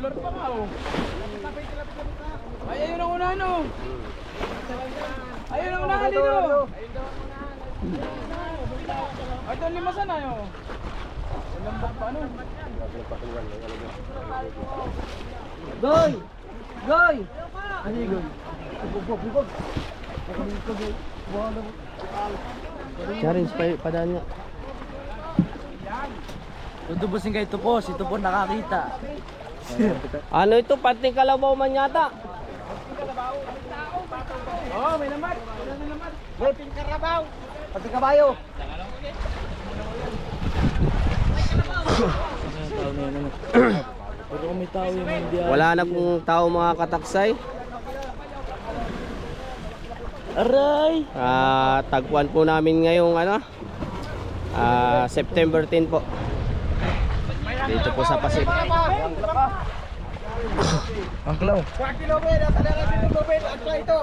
solar pa nga oh. Ay, ayun ang unahan oh. Ayun ang unahan dito. Ay, doon limasan na yun. Lambak pa ano? Goy! Goy! Ano yung goy? Bubog! Challenge padaan niya. Tutubusin kayo ito po, si ito po nakakita. Ano ito? Panting kalabaw man yata. Oh, may lambat. May lambat. Panting karabaw. Panting kabayo. Pero kung may tao yung hindi. Wala na pong tao mga kataksay. Aray! Tagpuan po namin ngayong September 10 po. Dito po sa Pasig. Angklaw. 4 kilometer, nasa darat dito kilometer. Angkla ito.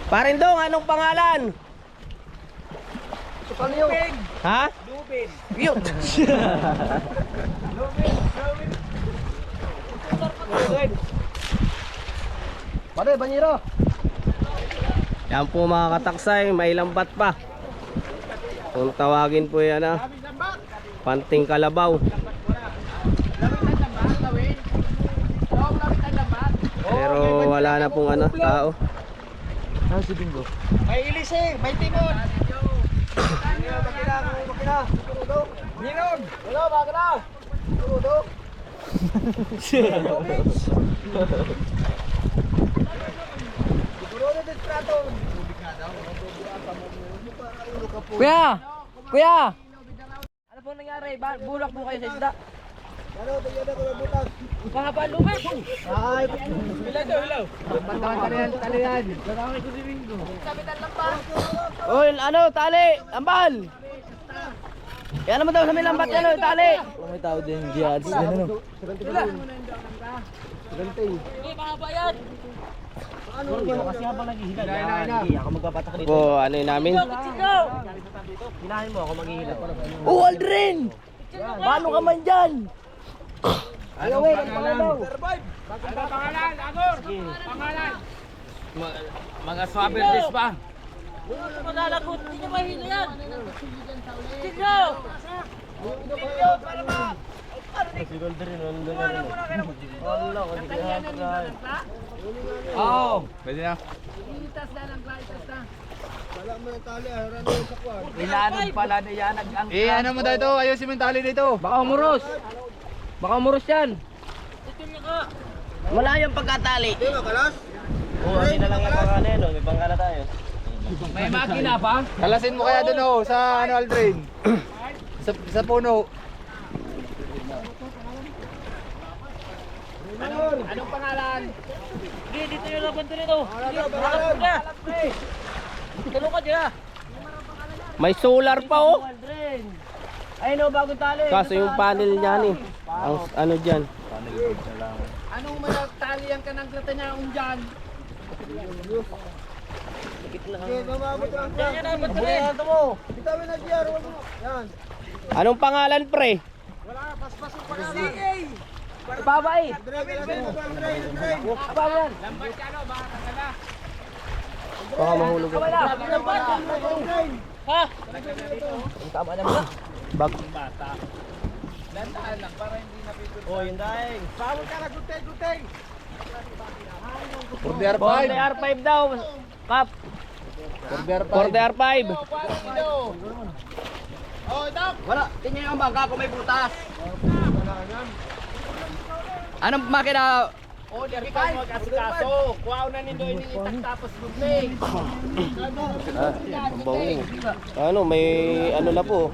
Parin dong, anong pangalan? Lubin. Ha? Lubin. Yun. Pare, banyero. Yan po mga kataksay, may lambat pa. Kung tawagin po yan panting kalabaw. Pero wala na pong tao. Si Bingo. May ilis may timon. Makina. Minod. Wala, makina. Turudog. Kuya! Kuya! Ano po nangyari? Bulak po kayo sa isda? Mga palumit! Ay, hilaw. Talihan. Lalaki ko si Bingo. Oy, tali, ambal. Yan naman daw sa may lambat yan, tali. Kung may tao din, jihadis din ano. Kasi habang naghihila, hindi ako magpapatak dito. Po, ano yun namin? Hinahin mo ako maghihila. Oh, Aldrin! Paano ka man dyan? Ano pangalan? Ano pangalan? Agor. Pangalan. Mga swaberdis pa. Magalagot, hindi nyo mahilo yan. Tigno! Si Aldrin, nandun na rin. Wala ko, hindi ka nakakain. Oo. Pwede na. Ilitas na lang, itas na. Ilanod pala na yan. Ano mo daw ito? Ayusin mo yung tali dito. Baka umuros. Baka umuros yan. Ito nyo ka. Malayang pagkatali. Hindi, makalas. Oo, hindi na lang yung pangalan, no? May pangkala tayo. May makina pa? Kalasin mo kaya doon sa Aldrin. sa puno. Anong pangalan? Sige, dito yung laban to nito. Halap ka. Tulong ka dyan. May solar pa, oh. Aldrin. Ay, no, bagong tali. Kaso yung panel niya, ang ano dyan. Anong manatali ang kanangklatan niya kung dyan? Yan yan, dapat ka rin. Bitawin na dyan. Yan. Anong pangalan, pre? Wala, paspas yung pangalan. Babay. Lambat ka baka kagala. Baka mahulog. Ha? Tama naman. Bag. Landaan lang para hindi napipil. Oh, yun dahil. Bawal ka na, gutay. For the R5 daw. Kap. For the R5. Paano dito? Oh, ito. Wala. Tingnan yung bangka kung may butas. Anong makina? Oh, di ka mo kasikaso. Kuhaw na nindo iniitak tapos gudling. Ano, may ano na po.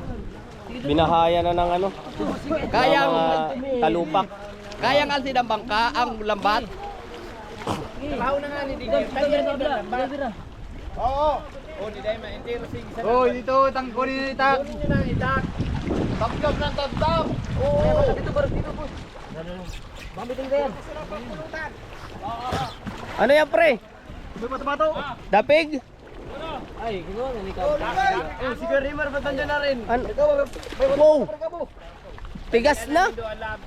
Binahaya na ng ano. Kayang mga talupak. Kayang alsin ang bangka, ang lambat. Kuhaw na nga ni Digay. Oo. Oh, di dahil ma-interesting sa. Oh, dito tangkunin ni itak. Kunin niyo na itak. Tabtab ng tabtab. Oo. Dito ba dito po. Bamitin ka yan. Ano yan, pre? May bato-bato. Dapig? Ay, ginawa na ni Oh, sige Rimar, ba't nandiyan na rin? Ano? Wow! tigas na. Talian ang alam.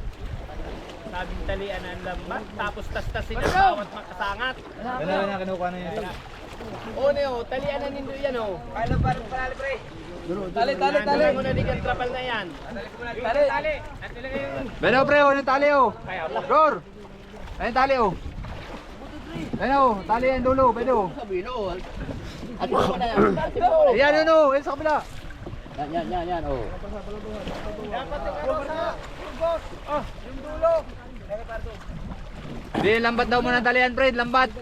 Sabing talian ang lambat. Tapos tas-tasin ang bawat makasangat. Kinukuha na yun. O Neo, talian na nindo yan o. Kailan parang panali, pre? Tali. Tali mo na di trapal na yan. Tali. Bedo pre, ano tali oh? Gor! Ano tali oh? Ano, tali ang dulo, bedo. Sabihin o. At mo na yan. Yan yun oh, yun sa kabila. Yan o. Di, lambat daw muna talian pre, lambat.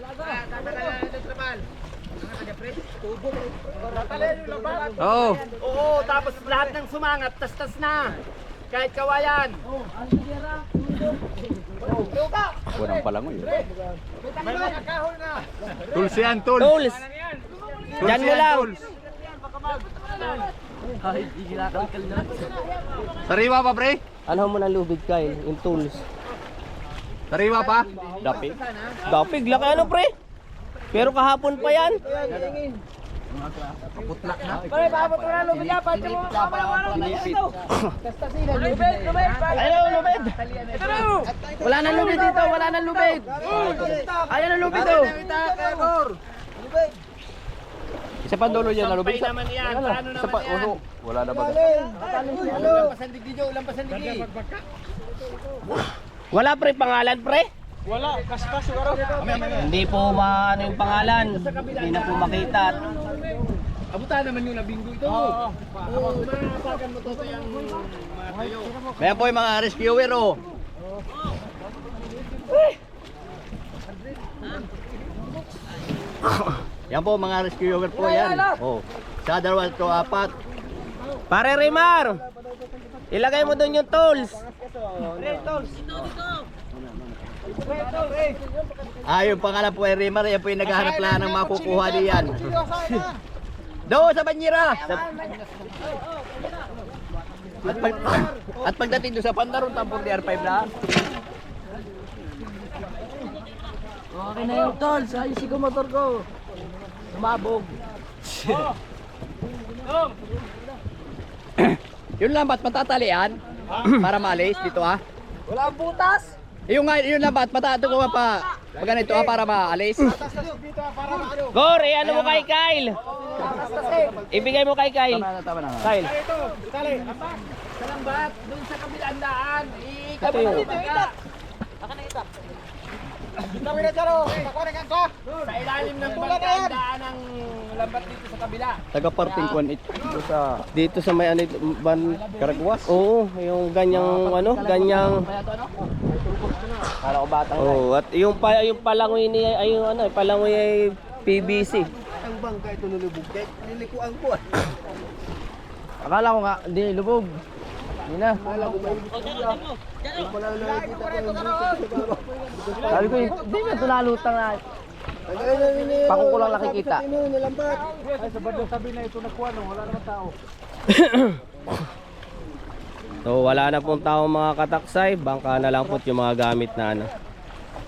Oo. Oo, tapos lahat ng sumangat, tas-tas na. Kahit kawayan. Kurang palangoy. Tools yan, tools. Tools. Diyan mo lang. Ay, di kinakal na. Sariwa pa pre? Ano mo ng lubid, Kyle? Yung tools. Sariwa pa? Dapig. Dapig, laki ano pre? Pero kahapon pa yan. Pare, paabot mo na lubid niya. Pati mo kapalawanan na dito. Lubid. Ayun, lubid. Wala nang lubid dito, wala nang lubid. Ayun ang lubid oh. Isa pa dulo yan na lubid. Sampay naman yan. Paano naman yan? Wala na ba? Ulang pasandig di ulang pasandig. Wala pre pangalan pre? Wala, kaskas siguro. Hindi po maano yung pangalan. Hindi na po makita. Abutan naman yung nabinggo ito. Oo. Maapagan mo to yung mga tayo. Kaya po yung mga rescuer oh. Yan po mga rescuer po yan. Oh. Sa dalawa to apat. Pare Rimar. Ilagay mo doon yung tools. Yung pangalan po ay Rimar, yan po yung naghahanap lang ng makukuha diyan. Doon sa banyera. At pagdating doon sa Pandaron, tampong DR5 lang. Okay na yung tolls. Ayusin ko motor ko. Sumabog. Yun lang ba't matatalian? Para maalis dito ah. Wala ang butas. Yung lang ba't matato ko pa ganito ah para maalis. Gor, ano mo kay Kyle? Ibigay mo kay Kyle. Tama na. Kyle. Sa lambat, doon sa kabilang daan. Ito yun. Sa ilalim ng daan ng lambat dito sa kabila. Taga-parting kwan ito sa Dito sa may ano ban Karagwas. Oo, yung ganyang ano, ganyang Kala ko batang oh, at yung palangoy ni ay yung ano, palangoy ay PVC. Ang bangka ito nulubog. Nilikuan ko ah. Akala ko nga hindi lubog. Hindi na. Sabi ko, hindi na ito nalutang na. Pakong ko lang nakikita. Ay sa badyo sabi na ito nakuha no, wala naman tao. So wala na pong tao mga kataksay, bangka na lang po yung mga gamit na ano,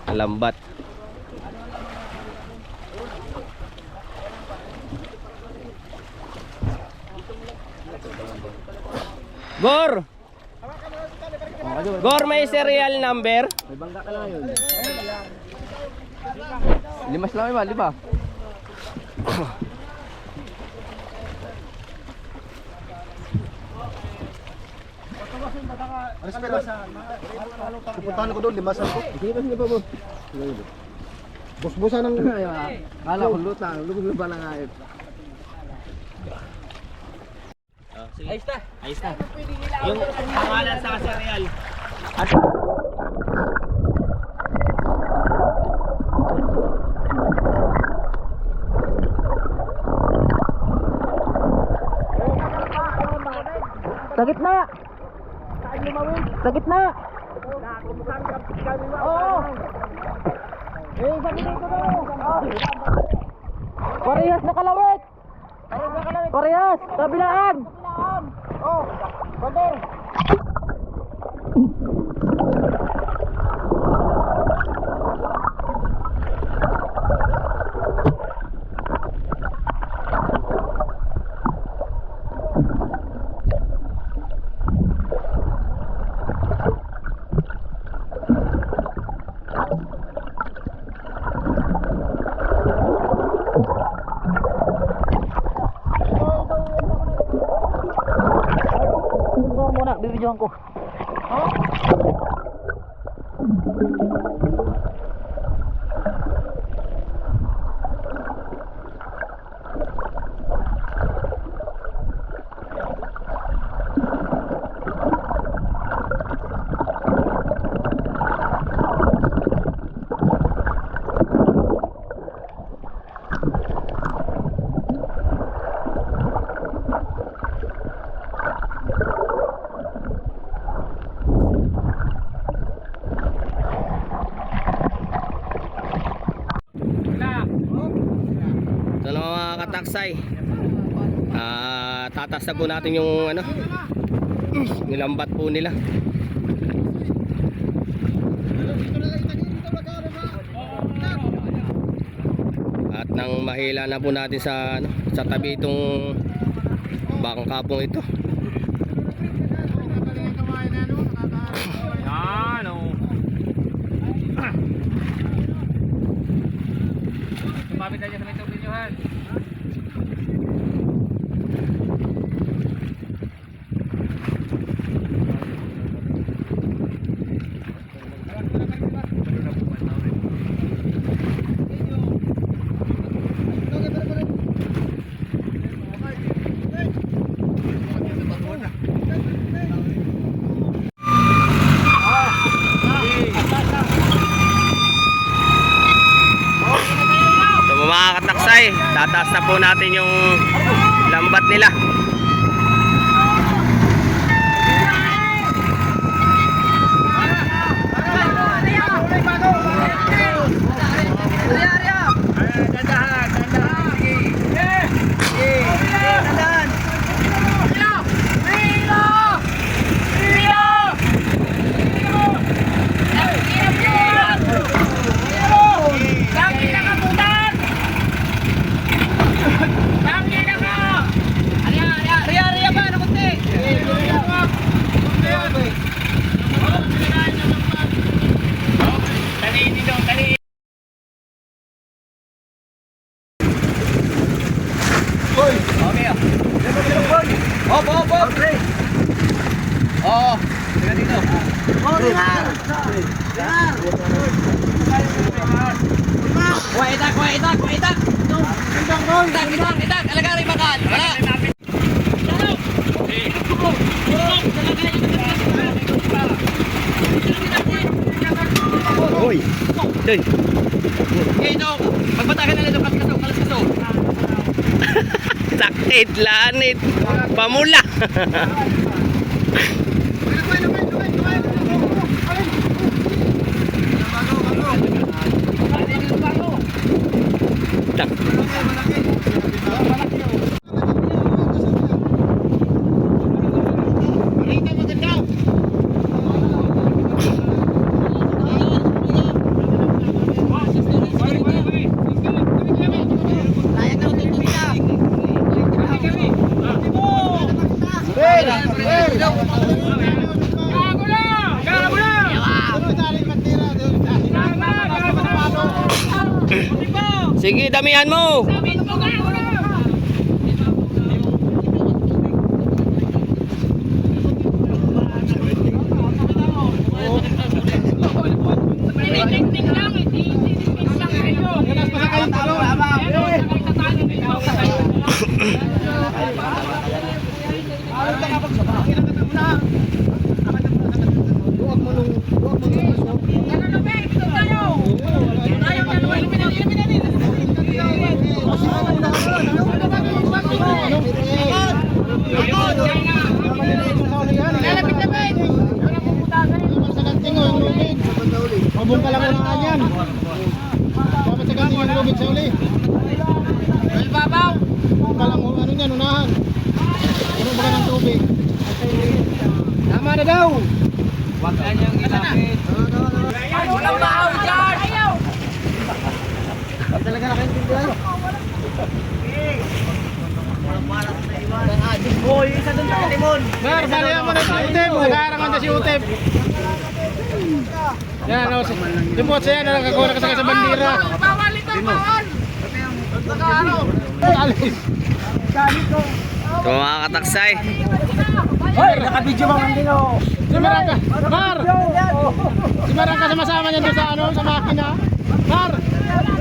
na lambat. Gor! Gor, may serial number? May bangka ka na yun. Limas lang iba, lima. Pupuntahan ko doon, limasan ko. Hindi pa, boss. Bus-busan ng kala ko lutang, lubog ba lang ayot. Ayos na. Ayos na. Yung pangalan sa serial. Sa gitna. Sa gitna. Oo. Sabi dito daw. Parehas na kalawit. Parehas. Kabilaan. Oh. Brother. na, bibidyohan ko. So mga kataksay, tatas na po natin yung ano, yung lambat po nila. At nang mahila na po natin sa ano, sa tabi itong bangka pong ito. Sumabit na dyan sa may tubig nyo, Han. So mga kataksay, tataas na po natin yung lambat nila. Sakit, lanit, pamula. Sige, damihan mo. Mabong ka lang unahan yan. Dapat sa ganti yung lubid sa uli. Well, babaw! Mabong ka lang ano yan, unahan. Puno ba ka ng tubig? Tama na daw! Huwag ka niyang ilapit. Walang bahaw dyan! Ayaw! Ba't talaga na kayo tindihan? Hoy, isa dun sa limon! Mer, balihan mo na si Utep! Nag-aarangan na si Utep! Yan, o, dimot siya na nakakuha kasakay sa bandira. Bawal ito, bawal! Baka ano? Alis! So mga kataksay, Hoy, Naka-video ba man din oh. Si Marangka, Mar! Si Marangka sama-sama niyan doon sa ano, sa makina. Mar!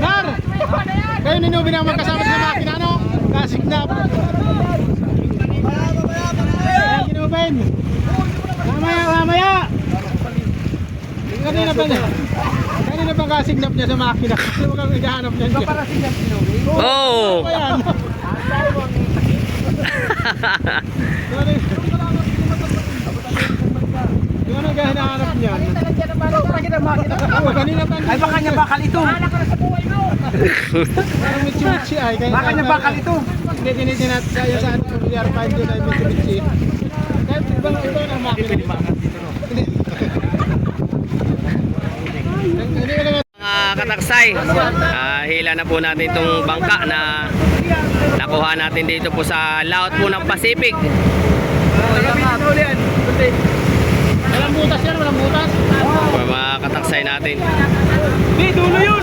Mar! Kayo ninubi na magkasama sa makina, ano? Kasignap. Ayan, kinubin. Mamaya, mamaya! Kanina pa kasignap niya sa makina. Kasi mo kang naghahanap niyan dyan. Oh! Ayan. Yung ano hinahanap niyan? Kanina pa. Ay baka niya bakal ito. Parang Mitsubishi ay. Baka niya bakal ito. Hindi tinitinat sa'yo sa ano, familiar 5 doon ay Mitsubishi. Kahit ibang ang makina. Hindi ka lang Mga kataksay, hila na po natin itong bangka na nakuha natin dito po sa laot po ng Pacific. walang butas yan, walang butas. Mga kataksay natin. Di dulo yun.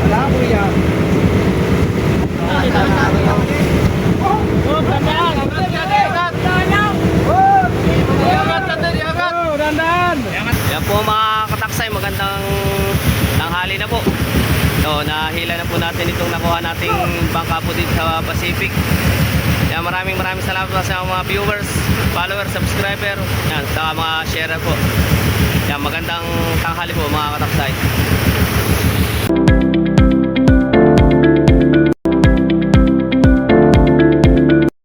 Wala po yan. Oh, dandaan. Dandaan. Yan po mga kataksay, magandang tanghali na po. So, nahila na po natin itong nakuha nating bangka po dito sa Pacific. Yan, maraming salamat po sa mga viewers, followers, subscriber, yan, sa mga share po. Yan, magandang tanghali po mga kataksay.